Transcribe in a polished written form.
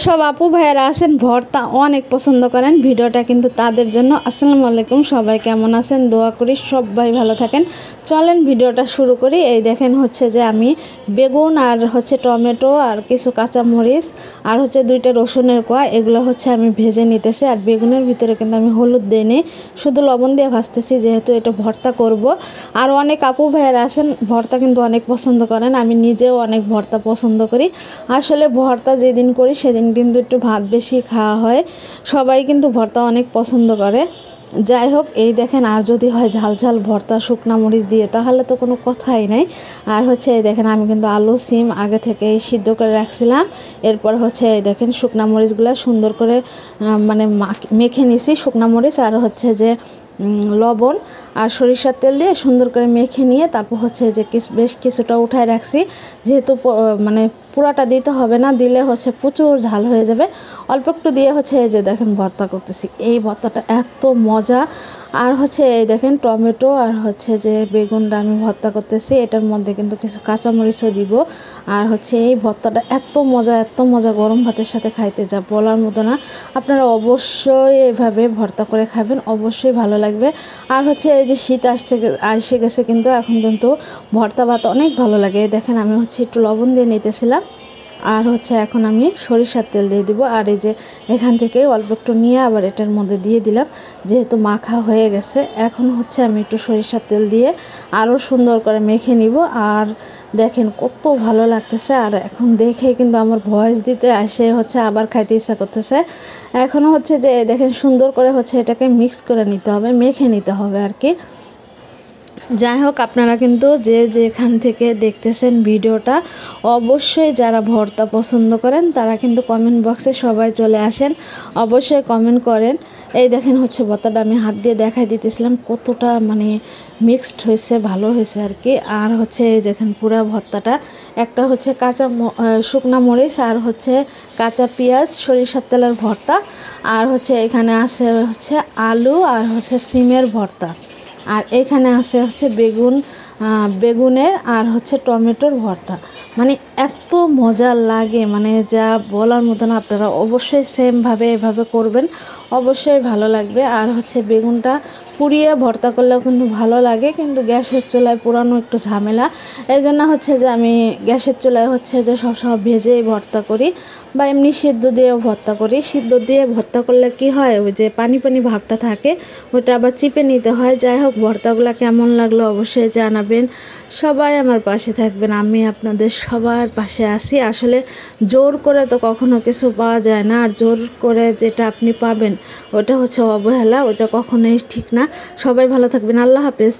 যেসব আপু ভাইয়েরা আছেন ভর্তা অনেক পছন্দ করেন, ভিডিওটা কিন্তু তাদের জন্য। আসসালামু আলাইকুম, সবাই কেমন আছেন? দোয়া করি সবাই ভালো থাকেন। চলেন ভিডিওটা শুরু করি। এই দেখেন হচ্ছে যে আমি বেগুন আর হচ্ছে টমেটো আর কিছু কাঁচামরিচ আর হচ্ছে 2টা রসুনের কোয়া, এগুলো হচ্ছে আমি ভেজে নিতেছি। আর বেগুনের ভিতরে কিন্তু আমি হলুদ দিইনি, শুধু লবণ দিয়ে ভাজতেছি, যেহেতু এটা ভর্তা করব। আর অনেক আপু ভাইয়েরা আছেন ভর্তা কিন্তু অনেক পছন্দ করেন, আমি নিজেও অনেক ভর্তা পছন্দ করি। আসলে ভর্তা যেদিন করি সেদিন কিন্তু একটু ভাত বেশি খাওয়া হয়, সবাই কিন্তু ভর্তা অনেক পছন্দ করে। যাই হোক, এই দেখেন, আর যদি হয় ঝাল ঝাল ভর্তা শুকনা মরিচ দিয়ে, তাহলে তো কোনো কথাই নাই। আর হচ্ছে এই দেখেন, আমি কিন্তু আলু সিম আগে থেকে সিদ্ধ করে রাখছিলাম। এরপর হচ্ছে এই দেখেন শুকনা মরিচগুলো সুন্দর করে মানে মেখে নিছি, শুকনা মরিচ আর হচ্ছে যে লবণ আর সরিষার তেল দিয়ে সুন্দর করে মেখে নিয়ে তারপর হচ্ছে যে বেশ কিছুটা উঠায় রাখছি, যেহেতু মানে পুরাটা দিতে হবে না, দিলে হচ্ছে প্রচুর ঝাল হয়ে যাবে। অল্প একটু দিয়ে হচ্ছে এই যে দেখেন ভর্তা করতেছি। এই ভর্তাটা এত মজা। আর হচ্ছে এই দেখেন টমেটো আর হচ্ছে যে বেগুনটা আমি ভর্তা করতেছি, এটার মধ্যে কিন্তু কিছু কাঁচামরিচও দিব। আর হচ্ছে এই ভর্তাটা এত মজা, গরম ভাতের সাথে খাইতে যা বলার মতো না। আপনারা অবশ্যই এভাবে ভর্তা করে খাবেন, অবশ্যই ভালো লাগবে। আর হচ্ছে এই যে শীত এসে গেছে, কিন্তু এখন কিন্তু ভর্তা ভাত অনেক ভালো লাগে। দেখেন আমি হচ্ছে একটু লবণ দিয়ে নিতেছিলাম, আর হচ্ছে এখন আমি সরিষার তেল দিয়ে দিব। আর এই যে এখান থেকে অল্প একটু নিয়ে আবার এটার মধ্যে দিয়ে দিলাম, যেহেতু মাখা হয়ে গেছে। এখন হচ্ছে আমি একটু সরিষার তেল দিয়ে আরও সুন্দর করে মেখে নিব। আর দেখেন কত ভালো লাগতেছে। আর এখন দেখে কিন্তু আমার ভয়েস দিতে আসে হচ্ছে আবার খাইতে ইচ্ছা করতেছে। এখনও হচ্ছে যে দেখেন সুন্দর করে হচ্ছে এটাকে মিক্স করে নিতে হবে, মেখে নিতে হবে আর কি। যাই হোক, আপনারা কিন্তু যে যেখান থেকে দেখতেছেন ভিডিওটা, অবশ্যই যারা ভর্তা পছন্দ করেন তারা কিন্তু কমেন্ট বক্সে সবাই চলে আসেন, অবশ্যই কমেন্ট করেন। এই দেখেন হচ্ছে ভর্তাটা আমি হাত দিয়ে দেখাই দিতেছিলাম কতটা মানে মিক্সড হয়েছে, ভালো হয়েছে আর কি। আর হচ্ছে এই দেখেন পুরা ভর্তাটা, একটা হচ্ছে শুকনা মরিচ আর হচ্ছে কাঁচা পেঁয়াজ সরিষার তেলের ভর্তা, আর হচ্ছে এখানে আছে হচ্ছে আলু আর হচ্ছে সিমের ভর্তা, আর এখানে আছে হচ্ছে বেগুনের আর হচ্ছে টমেটোর ভর্তা। মানে এত মজা লাগে, মানে যা বলার মতো না। আপনারা অবশ্যই সেমভাবে এভাবে করবেন, অবশ্যই ভালো লাগবে। আর হচ্ছে বেগুনটা পুড়িয়ে ভর্তা করলেও কিন্তু ভালো লাগে, কিন্তু গ্যাসের চুলায় পোড়ানো একটু ঝামেলা। এই জন্য হচ্ছে যে আমি গ্যাসের চুলায় হচ্ছে যে সব ভেজেই ভর্তা করি, বা এমনি সিদ্ধ দিয়েও ভর্তা করি। সিদ্ধ দিয়ে ভর্তা করলে কি হয়, ওই যে পানি ভাবটা থাকে, ওটা আবার চিপে নিতে হয়। যাই হোক, ভর্তাগুলো কেমন লাগলো অবশ্যই জানাবেন। সবাই আমার পাশে থাকবেন, আমি আপনাদের সবার পাশে আছি। আসলে জোর করে তো কখনো কিছু পাওয়া যায় না, আর জোর করে যেটা আপনি পাবেন ওটা হচ্ছে অবহেলা, ওটা কখনোই ঠিক না। সবাই ভালো থাকবেন, আল্লাহ হাফেজ।